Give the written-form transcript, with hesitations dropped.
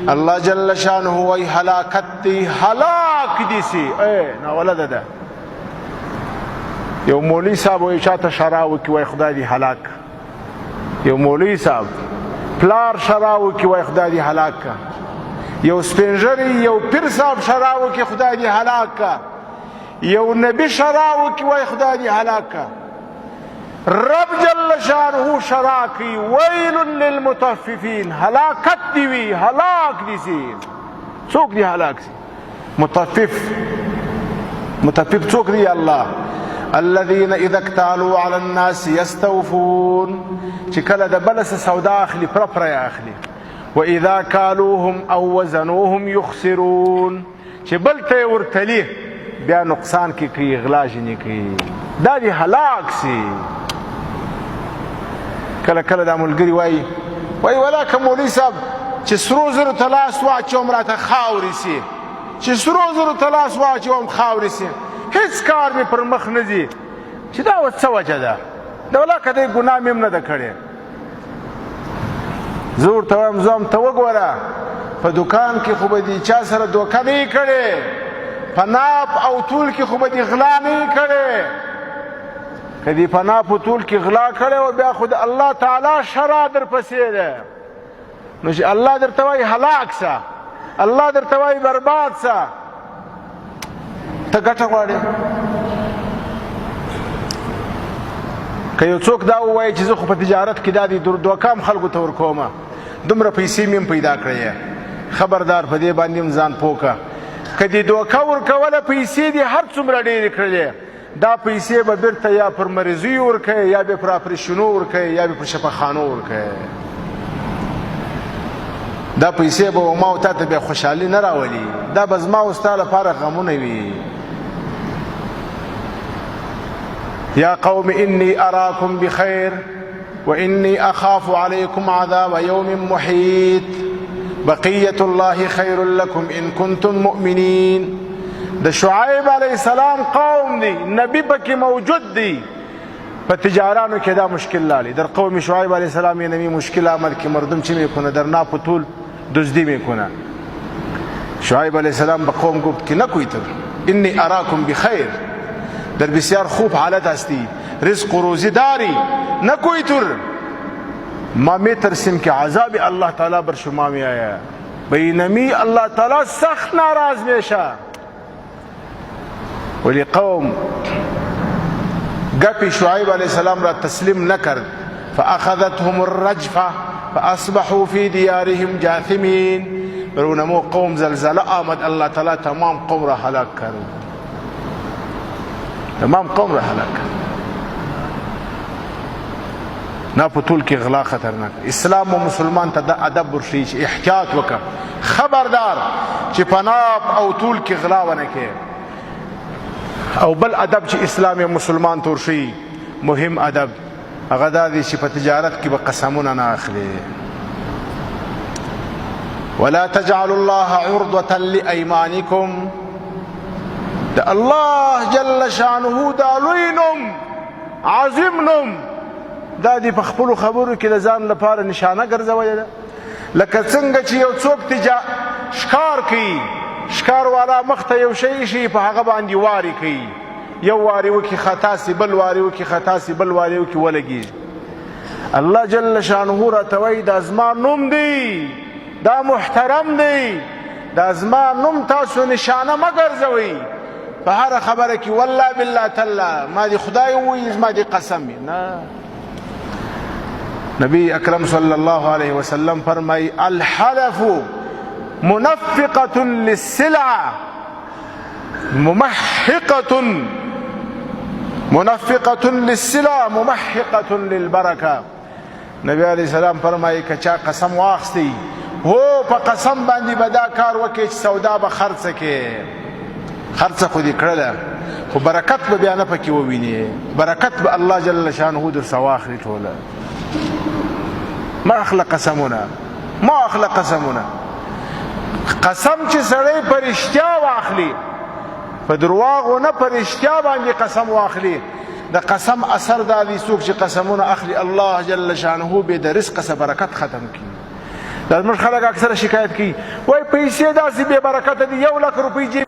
الله جل شانه وی هلاکت دی، هلاک دی سی ناولده ده. یو مولوی صاحب وی چاته شراو کی وی خدای دی هلاک، یو مولوی صاحب پلار شراو کی وی خدای دی هلاک، یو سپینجری یو پیر صاحب شراو کی خدای دی هلاک، یو نبی شراو کی وی خدای دی هلاک. رب جل شانه شراکی ویل للمطففین، هلاکت دیوی، هلاک دی سی. څوک دی هلاک سی؟ مطفف څوک دی؟ الله. الذين اذا اكتالوا على الناس يستوفون، چې کله د بل څه سودا اخلي پر اخلي. واذا كالوهم او وزنوهم يخسرون، چې بل ته ورتلی بیا نقصان کی کوي، غلا جنې کوي. دا دی هلاک سی. کله کله دا ملګری وای ولاکه مولوی صاحب چې سرو زرو ته لاس واچوم راته خاورې سي، چې سرو زرو ته لاس واچوم خاورې سي، هیڅ کار مې پر مخ نه ځي. چې دا اوس څه وجه ده؟ د ولاکه دی ګناه مې هم نه ده کړې. زه ورته وایم زه هم ته وګوره، په دوکان کې خو به دې چا سره دوکه نه یې کړې، په ناپ او طول کې خو به دې غلا نه یې کړې. که دې په ناپ او طول کې غلا کړې وه بیا خو د الله تعالی شرع در پسې ده. نو چې الله درته وایي هلاک سه، الله درته وایي برباد سه، ته ګټه غواړې. که یو څوک دا ووایي چې زه خو په تجارت کې دا دي دوکه هم خلکو ته ورکومه، دومره پیسې مې هم پیدا کړې، خبردار په دې باندې هم ځان پوه که. که دې دوکه ورکوله پیسې دې هر څومره ډېرې کړلې، دا پیسې به بیرته یا پر مریضیو ورکوې، یا به پر اپریشنو ورکوې، یا به پر شفاخانو ورکوې. دا پیسې به ما او تا ته بیا خوشحالي نه راولي، دا به زما او ستا لپاره غمونه وي. یا قوم انی اراکم بخیر وانی اخاف علیکم عذاب یوم محیط بقیة الله خیر لکم ان کنتم مؤمنین. د شعیب علیه السلام قوم دی، نبی پکې موجود دی، په تجارانو کې دا مشکل لالی. در قوم شعیب علیه السلام یه نمی مشکل آمد که مردم چی میکنه؟ در ناپ و طول دزدی میکنه. شعیب علیه السلام به قوم گفت که نکویتر انی اراکم بخیر، در بسیار خوب حالت هستی، رزق و روزی داری، نکویتر ما میترسیم که عذاب الله تعالی بر شما می آید. بینمی الله تعالی سخت ناراض میشه. ولی قوم گپی شعیب علیه السلام را تسلیم نکرد، فاخذتهم الرجفه فاصبحوا في دیارهم جاثمین. برونمو قوم زلزله آمد، الله تعالی تمام قوم را هلاک کرد، تمام قوم را هلاک کرد. نا په طول کې غلا خطرناک. اسلام و مسلمان ته دا ادب ورشي چې احتیاط وکړه، خبردار چې په ناپ او طول کې غلا ونه کې. او بل ادب چې اسلام مسلمان ته ورشي مهم ادب هغه دا دی چې په تجارت کې به قسمونه نه اخلي. ولا تجعلوا الله عرضة لأيمانكم. دا الله جل شانه دا لوی نوم، عظیم نوم، دا دی په خپلو خبرو کې د ځان لپاره نشانه ګرځولې ده. لکه څنګه چې یو څوک ښکار کوي، ښکار والا مخته یو شی شي په هغه باندې واري کوي، یو واري وکړي خطا سي، بل واري وکړي خطا سي، بل واري وکړي ولګي. الله جل شانه راته وایي دا زما نوم دی، دا محترم دی، دا زما نوم تاسو نشانه مه ګرځوئ په هره خبره کې. والله بالله تالله ما دې خدای ووایي زما دې قسم وي. نه، نبی اکرم صلی الله علیه وسلم فرمای الحلف منفقة للسلع ممحقة، منفقة للسلع ممحقة للبركة. نبی علیہ السلام فرمای که چا قسم واخستی هو په قسم باندې به دا کار وکړي چې سودا به خرڅه کې، خرڅه خو دې کړله خو برکت به بیا نه پکې وویني، برکت به الله جل شانه در سواخلي ټوله. ما اخله قسمونه، ما اخله قسمونه. قسم چې سړی په رښتیا واخلي، په درواغو نه، په رښتیا باندې قسم واخلي. د قسم اثر دا دی څوک چې قسمونه اخلي الله جل شانه به د رزق څخه برکت ختم کړي. دا زموږ خلک اکثره شکایت کوي وایي پیسې داسې بې برکته دي 1 لک روپۍ